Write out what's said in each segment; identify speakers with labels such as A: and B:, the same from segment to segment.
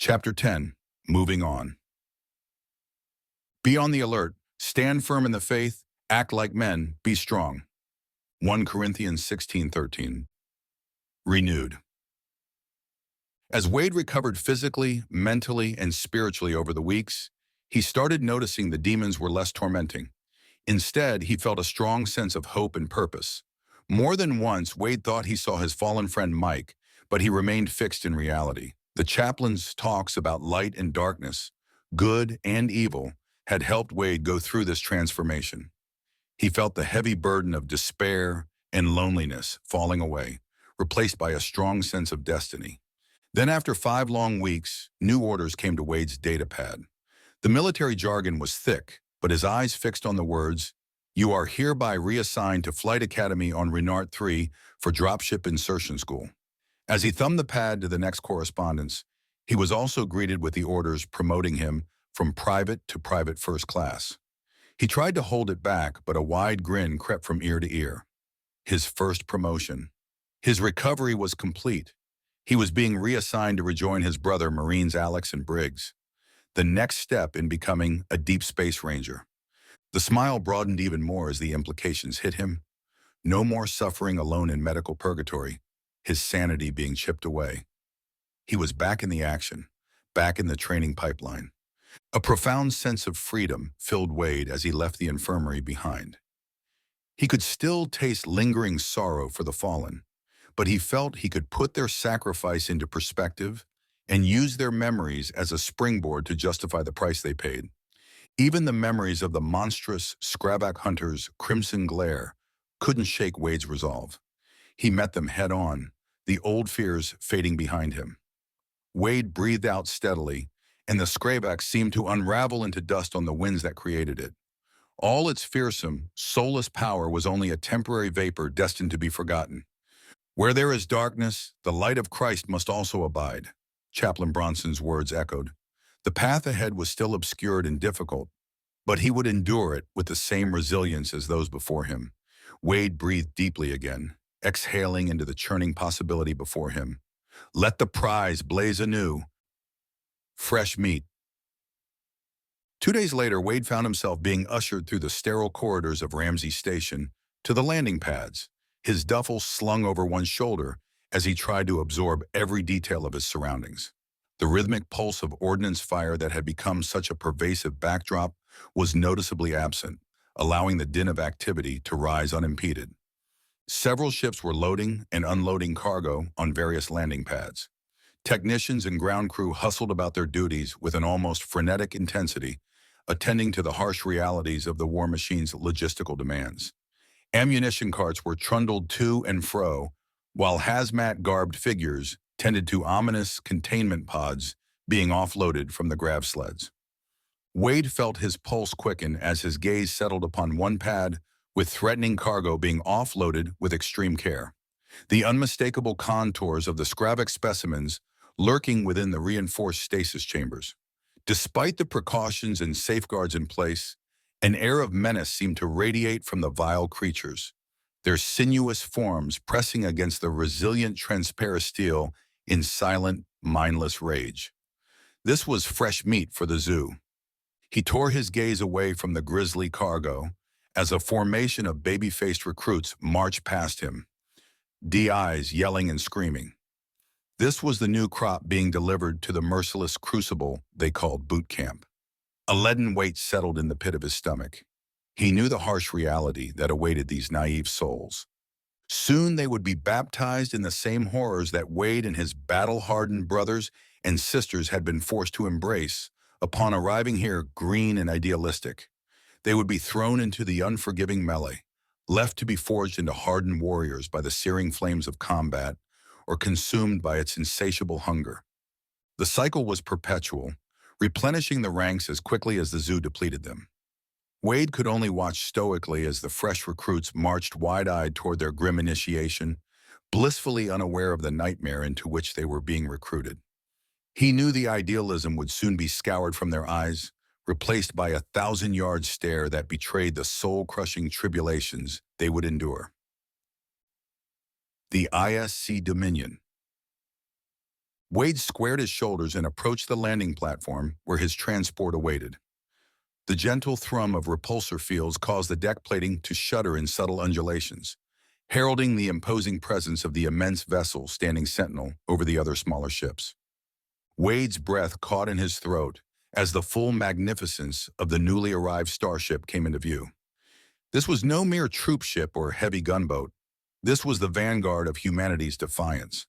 A: Chapter 10, Moving On. Be on the alert, stand firm in the faith, act like men, be strong. 1 Corinthians 16:13. Renewed. As Wade recovered physically, mentally, and spiritually over the weeks, he started noticing the demons were less tormenting. Instead, he felt a strong sense of hope and purpose. More than once, Wade thought he saw his fallen friend Mike, but he remained fixed in reality. The chaplain's talks about light and darkness, good and evil, had helped Wade go through this transformation. He felt the heavy burden of despair and loneliness falling away, replaced by a strong sense of destiny. Then after 5 long weeks, new orders came to Wade's data pad. The military jargon was thick, but his eyes fixed on the words, "You are hereby reassigned to Flight Academy on Renard 3 for Dropship Insertion School." As he thumbed the pad to the next correspondence, he was also greeted with the orders promoting him from private to private first class. He tried to hold it back, but a wide grin crept from ear to ear. His first promotion. His recovery was complete. He was being reassigned to rejoin his brother Marines Alex and Briggs. The next step in becoming a deep space ranger. The smile broadened even more as the implications hit him. No more suffering alone in medical purgatory, his sanity being chipped away. He was back in the action, back in the training pipeline. A profound sense of freedom filled Wade as he left the infirmary behind. He could still taste lingering sorrow for the fallen, but he felt he could put their sacrifice into perspective and use their memories as a springboard to justify the price they paid. Even the memories of the monstrous Scrabak hunters' crimson glare couldn't shake Wade's resolve. He met them head-on, the old fears fading behind him. Wade breathed out steadily, and the Scrabak seemed to unravel into dust on the winds that created it. All its fearsome, soulless power was only a temporary vapor destined to be forgotten. "Where there is darkness, the light of Christ must also abide," Chaplain Bronson's words echoed. The path ahead was still obscured and difficult, but he would endure it with the same resilience as those before him. Wade breathed deeply again, exhaling into the churning possibility before him. Let the prize blaze anew. Fresh meat. 2 days later, Wade found himself being ushered through the sterile corridors of Ramsey Station to the landing pads, his duffel slung over one shoulder as he tried to absorb every detail of his surroundings. The rhythmic pulse of ordnance fire that had become such a pervasive backdrop was noticeably absent, allowing the din of activity to rise unimpeded. Several ships were loading and unloading cargo on various landing pads. Technicians and ground crew hustled about their duties with an almost frenetic intensity, attending to the harsh realities of the war machine's logistical demands. Ammunition carts were trundled to and fro, while hazmat-garbed figures tended to ominous containment pods being offloaded from the grav sleds. Wade felt his pulse quicken as his gaze settled upon one pad with threatening cargo being offloaded with extreme care. The unmistakable contours of the Scrabak specimens lurking within the reinforced stasis chambers. Despite the precautions and safeguards in place, an air of menace seemed to radiate from the vile creatures, their sinuous forms pressing against the resilient transparent steel in silent, mindless rage. This was fresh meat for the zoo. He tore his gaze away from the grisly cargo as a formation of baby-faced recruits marched past him, DIs yelling and screaming. This was the new crop being delivered to the merciless crucible they called boot camp. A leaden weight settled in the pit of his stomach. He knew the harsh reality that awaited these naive souls. Soon they would be baptized in the same horrors that Wade and his battle-hardened brothers and sisters had been forced to embrace upon arriving here green and idealistic. They would be thrown into the unforgiving melee, left to be forged into hardened warriors by the searing flames of combat or consumed by its insatiable hunger. The cycle was perpetual, replenishing the ranks as quickly as the zoo depleted them. Wade could only watch stoically as the fresh recruits marched wide-eyed toward their grim initiation, blissfully unaware of the nightmare into which they were being recruited. He knew the idealism would soon be scoured from their eyes, replaced by a 1,000-yard stare that betrayed the soul-crushing tribulations they would endure. The ISC Dominion. Wade squared his shoulders and approached the landing platform where his transport awaited. The gentle thrum of repulsor fields caused the deck plating to shudder in subtle undulations, heralding the imposing presence of the immense vessel standing sentinel over the other smaller ships. Wade's breath caught in his throat as the full magnificence of the newly arrived starship came into view. This was no mere troop ship or heavy gunboat. This was the vanguard of humanity's defiance,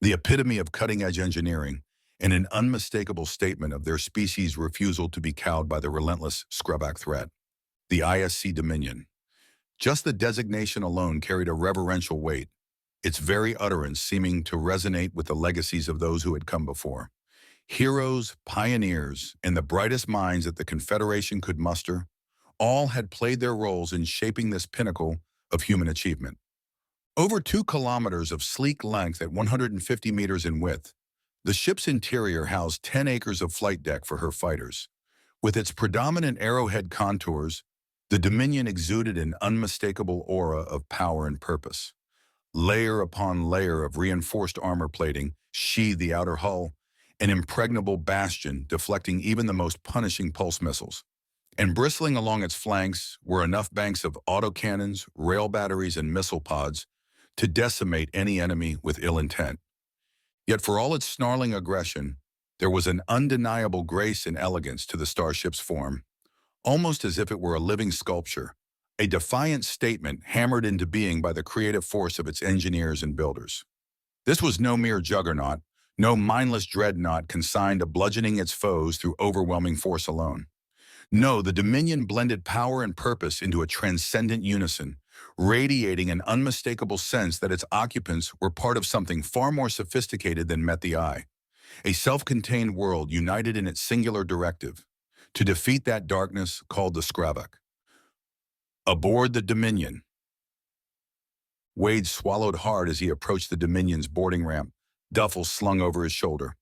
A: the epitome of cutting-edge engineering, and an unmistakable statement of their species' refusal to be cowed by the relentless scrubback threat, the ISC Dominion. Just the designation alone carried a reverential weight, its very utterance seeming to resonate with the legacies of those who had come before. Heroes, pioneers, and the brightest minds that the Confederation could muster, all had played their roles in shaping this pinnacle of human achievement. Over 2 kilometers of sleek length at 150 meters in width, the ship's interior housed 10 acres of flight deck for her fighters. With its predominant arrowhead contours, the Dominion exuded an unmistakable aura of power and purpose. Layer upon layer of reinforced armor plating sheathed the outer hull, an impregnable bastion deflecting even the most punishing pulse missiles. And bristling along its flanks were enough banks of autocannons, rail batteries, and missile pods to decimate any enemy with ill intent. Yet for all its snarling aggression, there was an undeniable grace and elegance to the starship's form, almost as if it were a living sculpture, a defiant statement hammered into being by the creative force of its engineers and builders. This was no mere juggernaut, no mindless dreadnought consigned to bludgeoning its foes through overwhelming force alone. No, the Dominion blended power and purpose into a transcendent unison, radiating an unmistakable sense that its occupants were part of something far more sophisticated than met the eye. A self-contained world united in its singular directive, to defeat that darkness called the Skravak. Aboard the Dominion. Wade swallowed hard as he approached the Dominion's boarding ramp, duffel slung over his shoulder.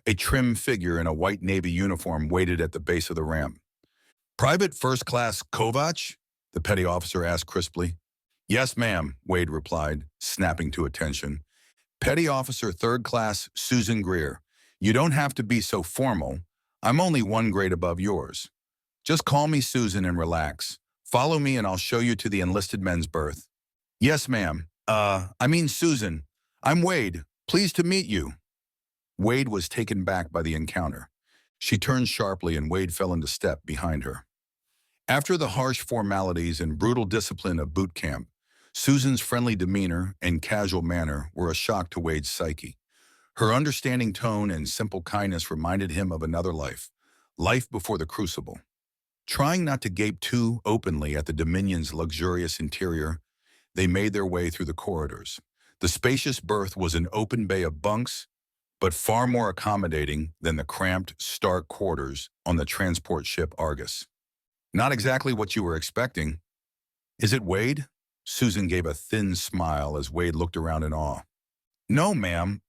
A: A trim figure in a white Navy uniform waited at the base of the ramp. "Private First Class Kovac?" the petty officer asked crisply. "Yes, ma'am," Wade replied, snapping to attention. "Petty Officer Third Class Susan Greer. You don't have to be so formal. I'm only 1 grade above yours. Just call me Susan and relax. Follow me and I'll show you to the enlisted men's berth." "Yes, ma'am. I mean Susan. I'm Wade. Pleased to meet you." Wade was taken back by the encounter. She turned sharply and Wade fell into step behind her. After the harsh formalities and brutal discipline of boot camp, Susan's friendly demeanor and casual manner were a shock to Wade's psyche. Her understanding tone and simple kindness reminded him of another life, life before the crucible. Trying not to gape too openly at the Dominion's luxurious interior, they made their way through the corridors. The spacious berth was an open bay of bunks, but far more accommodating than the cramped, stark quarters on the transport ship Argus. "Not exactly what you were expecting. Is it Wade?" Susan gave a thin smile as Wade looked around in awe. "No, ma'am.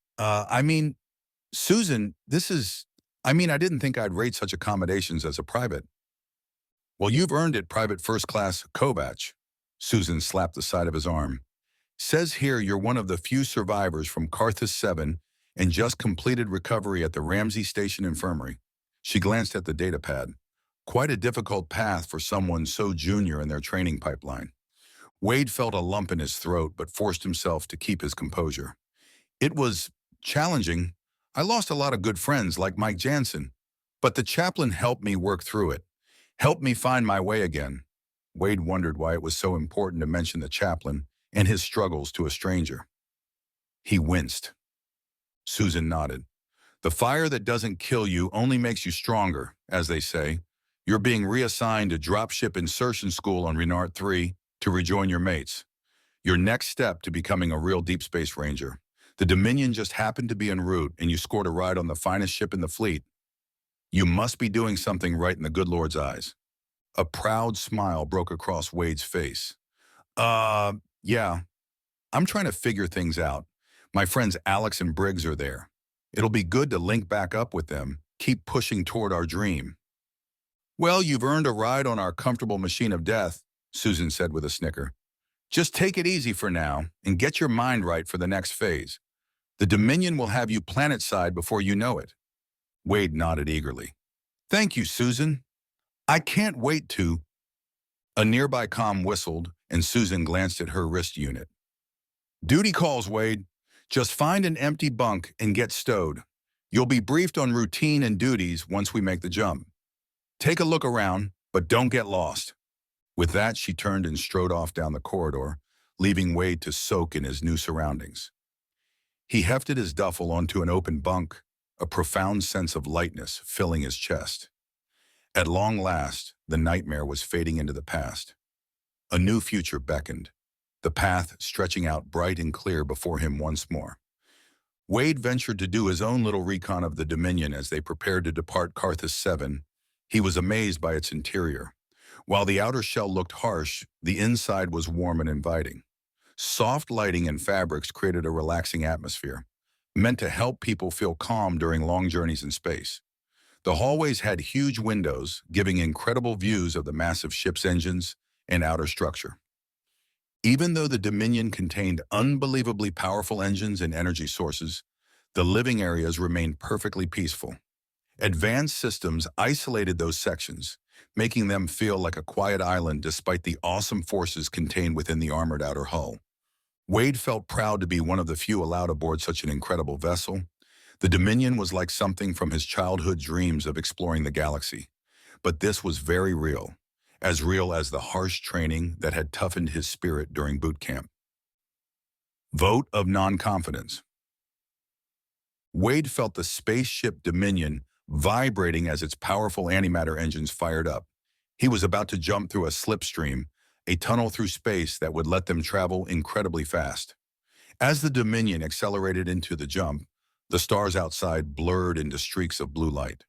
A: Susan, I didn't think I'd rate such accommodations as a private." "Well, you've earned it, Private First Class Kovac." Susan slapped the side of his arm. "Says here you're one of the few survivors from Carthus 7 and just completed recovery at the Ramsey Station Infirmary." She glanced at the data pad. Quite a difficult path for someone so junior in their training pipeline. Wade felt a lump in his throat but forced himself to keep his composure. "It was challenging. I lost a lot of good friends like Mike Jansen, but the chaplain helped me work through it, helped me find my way again." Wade wondered why it was so important to mention the chaplain and his struggles to a stranger. He winced. Susan nodded. "The fire that doesn't kill you only makes you stronger, as they say. You're being reassigned to dropship insertion school on Renard 3 to rejoin your mates. Your next step to becoming a real deep space ranger. The Dominion just happened to be en route and you scored a ride on the finest ship in the fleet. You must be doing something right in the good Lord's eyes." A proud smile broke across Wade's face. Yeah, I'm trying to figure things out. My friends Alex and Briggs are there. It'll be good to link back up with them, keep pushing toward our dream." "Well, you've earned a ride on our comfortable machine of death," Susan said with a snicker. "Just take it easy for now and get your mind right for the next phase. The Dominion will have you planet-side before you know it. Wade nodded eagerly. Thank you, Susan. I can't wait to. A nearby comm whistled, and Susan glanced at her wrist unit. Duty calls, Wade. Just find an empty bunk and get stowed. You'll be briefed on routine and duties once we make the jump. Take a look around, but don't get lost. With that, she turned and strode off down the corridor, leaving Wade to soak in his new surroundings. He hefted his duffel onto an open bunk, a profound sense of lightness filling his chest. At long last, the nightmare was fading into the past. A new future beckoned, the path stretching out bright and clear before him once more. Wade ventured to do his own little recon of the Dominion as they prepared to depart Carthus 7. He was amazed by its interior. While the outer shell looked harsh, the inside was warm and inviting. Soft lighting and fabrics created a relaxing atmosphere, meant to help people feel calm during long journeys in space. The hallways had huge windows, giving incredible views of the massive ship's engines and outer structure. Even though the Dominion contained unbelievably powerful engines and energy sources, the living areas remained perfectly peaceful. Advanced systems isolated those sections, making them feel like a quiet island despite the awesome forces contained within the armored outer hull. Wade felt proud to be one of the few allowed aboard such an incredible vessel. The Dominion was like something from his childhood dreams of exploring the galaxy. But this was very real as the harsh training that had toughened his spirit during boot camp. Vote of non-confidence. Wade felt the spaceship Dominion vibrating as its powerful antimatter engines fired up. He was about to jump through a slipstream, a tunnel through space that would let them travel incredibly fast. As the Dominion accelerated into the jump, the stars outside blurred into streaks of blue light.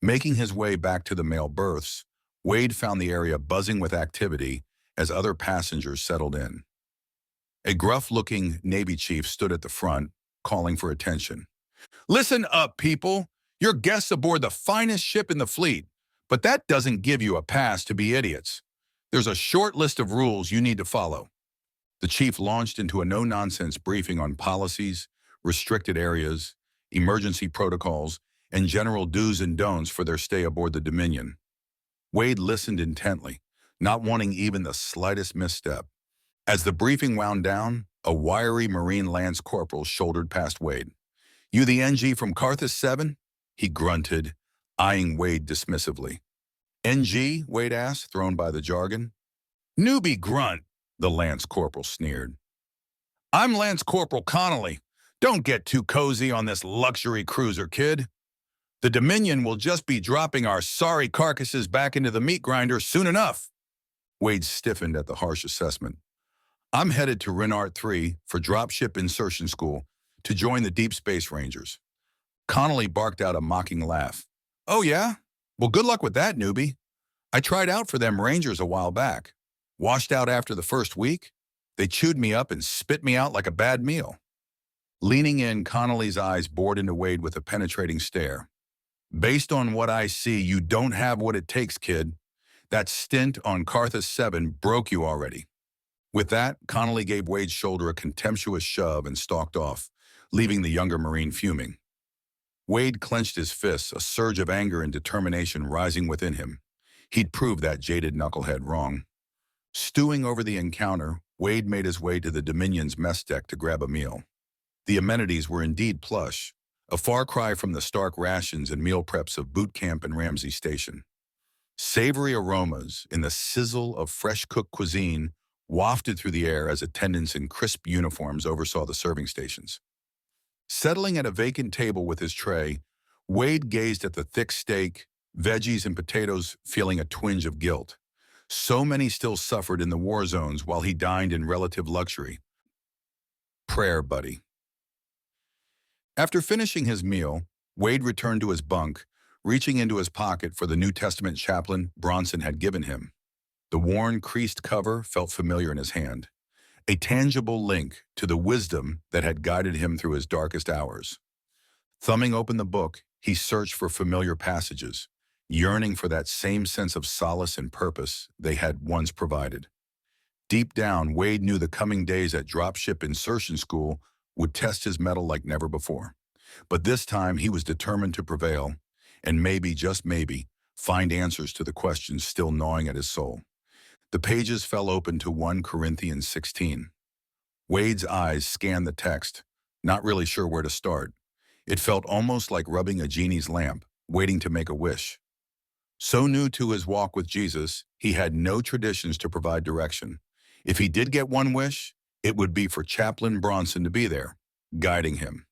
A: Making his way back to the male berths, Wade found the area buzzing with activity as other passengers settled in. A gruff-looking Navy chief stood at the front, calling for attention. Listen up, people! You're guests aboard the finest ship in the fleet, but that doesn't give you a pass to be idiots. There's a short list of rules you need to follow. The chief launched into a no-nonsense briefing on policies, restricted areas, emergency protocols, and general do's and don'ts for their stay aboard the Dominion. Wade listened intently, not wanting even the slightest misstep. As the briefing wound down, a wiry Marine Lance Corporal shouldered past Wade. You the NG from Carthus 7? He grunted, eyeing Wade dismissively. NG? Wade asked, thrown by the jargon. Newbie grunt, the Lance Corporal sneered. I'm Lance Corporal Connolly. Don't get too cozy on this luxury cruiser, kid. The Dominion will just be dropping our sorry carcasses back into the meat grinder soon enough. Wade stiffened at the harsh assessment. I'm headed to Renard 3 for dropship insertion school to join the Deep Space Rangers. Connolly barked out a mocking laugh. Oh yeah? Well, good luck with that, newbie. I tried out for them Rangers a while back. Washed out after the first week. They chewed me up and spit me out like a bad meal. Leaning in, Connolly's eyes bored into Wade with a penetrating stare. Based on what I see, you don't have what it takes, kid. That stint on Carthus 7 broke you already. With that, Connolly gave Wade's shoulder a contemptuous shove and stalked off, leaving the younger Marine fuming. Wade clenched his fists, a surge of anger and determination rising within him. He'd proved that jaded knucklehead wrong. Stewing over the encounter, Wade made his way to the Dominion's mess deck to grab a meal. The amenities were indeed plush, a far cry from the stark rations and meal preps of boot camp and Ramsey Station. Savory aromas in the sizzle of fresh-cooked cuisine wafted through the air as attendants in crisp uniforms oversaw the serving stations. Settling at a vacant table with his tray, Wade gazed at the thick steak, veggies, and potatoes, feeling a twinge of guilt. So many still suffered in the war zones while he dined in relative luxury. Prayer buddy. After finishing his meal, Wade returned to his bunk, reaching into his pocket for the New Testament chaplain Bronson had given him. The worn, creased cover felt familiar in his hand, a tangible link to the wisdom that had guided him through his darkest hours. Thumbing open the book, he searched for familiar passages, yearning for that same sense of solace and purpose they had once provided. Deep down, Wade knew the coming days at dropship insertion school would test his mettle like never before. But this time he was determined to prevail and maybe, just maybe, find answers to the questions still gnawing at his soul. The pages fell open to 1 Corinthians 16. Wade's eyes scanned the text, not really sure where to start. It felt almost like rubbing a genie's lamp, waiting to make a wish. So new to his walk with Jesus, he had no traditions to provide direction. If he did get one wish, it would be for Chaplain Bronson to be there, guiding him.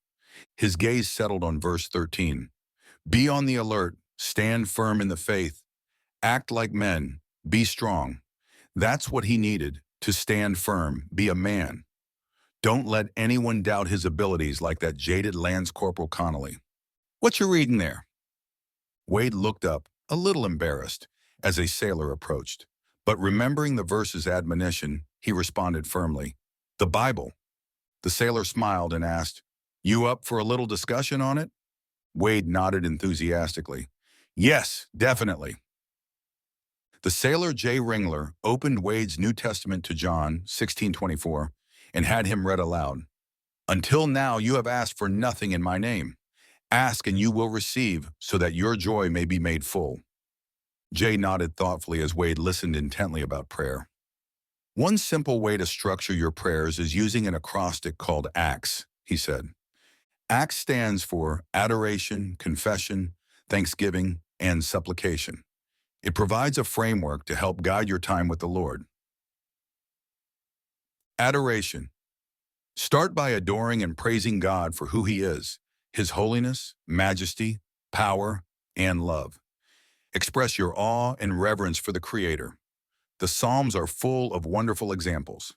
A: His gaze settled on verse 13. Be on the alert, stand firm in the faith, act like men, be strong. That's what he needed, to stand firm, be a man. Don't let anyone doubt his abilities like that jaded Lance Corporal Connolly. What you reading there? Wade looked up, a little embarrassed, as a sailor approached. But remembering the verse's admonition, he responded firmly, the Bible. The sailor smiled and asked, You up for a little discussion on it? Wade nodded enthusiastically. Yes, definitely. The sailor J. Ringler opened Wade's New Testament to John 16:24 and had him read aloud. Until now you have asked for nothing in my name. Ask and you will receive, so that your joy may be made full. Jay nodded thoughtfully as Wade listened intently about prayer. One simple way to structure your prayers is using an acrostic called ACTS, he said. ACTS stands for adoration, confession, thanksgiving, and supplication. It provides a framework to help guide your time with the Lord. Adoration. Start by adoring and praising God for who He is, His holiness, majesty, power, and love. Express your awe and reverence for the Creator. The Psalms are full of wonderful examples.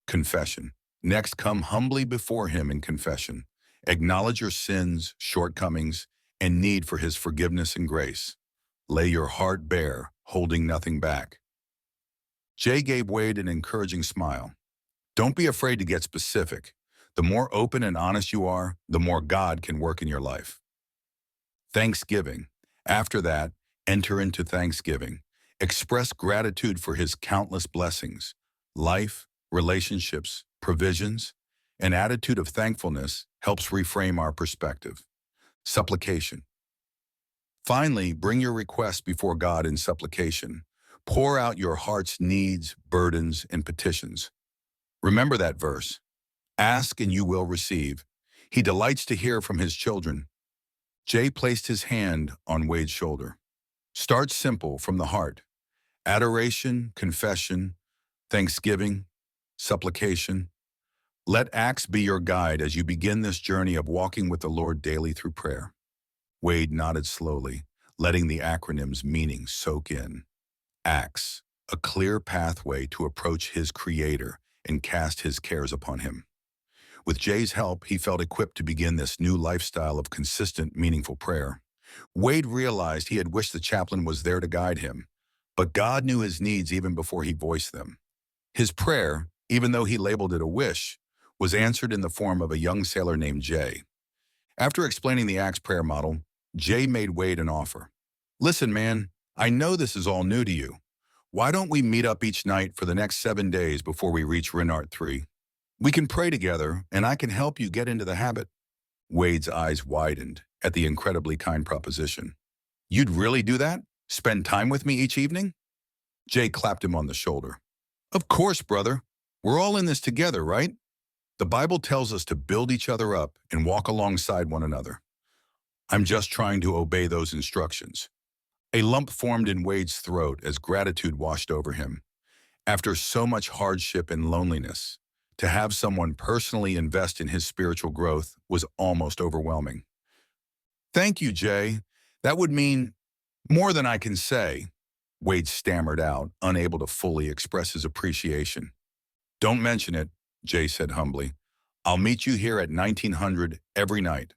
A: Confession. Next, come humbly before Him in confession. Acknowledge your sins, shortcomings, and need for His forgiveness and grace. Lay your heart bare, holding nothing back. Jay gave Wade an encouraging smile. Don't be afraid to get specific. The more open and honest you are, the more God can work in your life. Thanksgiving. After that, enter into thanksgiving. Express gratitude for His countless blessings, life, relationships, provisions. An attitude of thankfulness helps reframe our perspective. Supplication. Finally, bring your requests before God in supplication. Pour out your heart's needs, burdens, and petitions. Remember that verse. Ask and you will receive. He delights to hear from His children. Jay placed his hand on Wade's shoulder. Start simple from the heart. Adoration, confession, thanksgiving, supplication. Let Acts be your guide as you begin this journey of walking with the Lord daily through prayer. Wade nodded slowly, letting the acronym's meaning soak in. Acts, a clear pathway to approach his Creator and cast his cares upon Him. With Jay's help, he felt equipped to begin this new lifestyle of consistent, meaningful prayer. Wade realized he had wished the chaplain was there to guide him, but God knew his needs even before he voiced them. His prayer, even though he labeled it a wish, was answered in the form of a young sailor named Jay. After explaining the Acts prayer model, Jay made Wade an offer. Listen, man, I know this is all new to you. Why don't we meet up each night for the next 7 days before we reach Renart 3? We can pray together, and I can help you get into the habit. Wade's eyes widened at the incredibly kind proposition. You'd really do that? Spend time with me each evening? Jay clapped him on the shoulder. Of course, brother. We're all in this together, right? The Bible tells us to build each other up and walk alongside one another. I'm just trying to obey those instructions. A lump formed in Wade's throat as gratitude washed over him. After so much hardship and loneliness, to have someone personally invest in his spiritual growth was almost overwhelming. Thank you, Jay. That would mean more than I can say, Wade stammered out, unable to fully express his appreciation. Don't mention it, Jay said humbly. I'll meet you here at 1900 every night.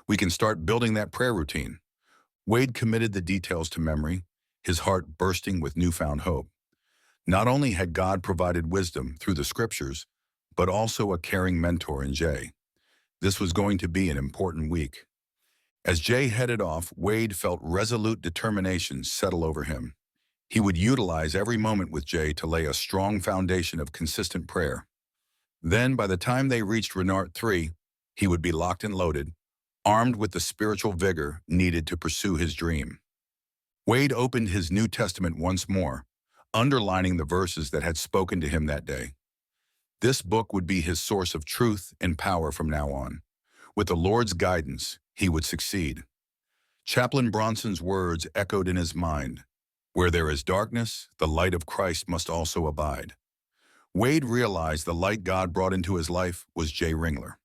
A: We can start building that prayer routine. Wade committed the details to memory, his heart bursting with newfound hope. Not only had God provided wisdom through the scriptures, but also a caring mentor in Jay. This was going to be an important week. As Jay headed off, Wade felt resolute determination settle over him. He would utilize every moment with Jay to lay a strong foundation of consistent prayer. Then, by the time they reached Renart 3, he would be locked and loaded, armed with the spiritual vigor needed to pursue his dream. Wade opened his New Testament once more, underlining the verses that had spoken to him that day. This book would be his source of truth and power from now on. With the Lord's guidance, he would succeed. Chaplain Bronson's words echoed in his mind, "Where there is darkness, the light of Christ must also abide." Wade realized the light God brought into his life was Jay Ringler.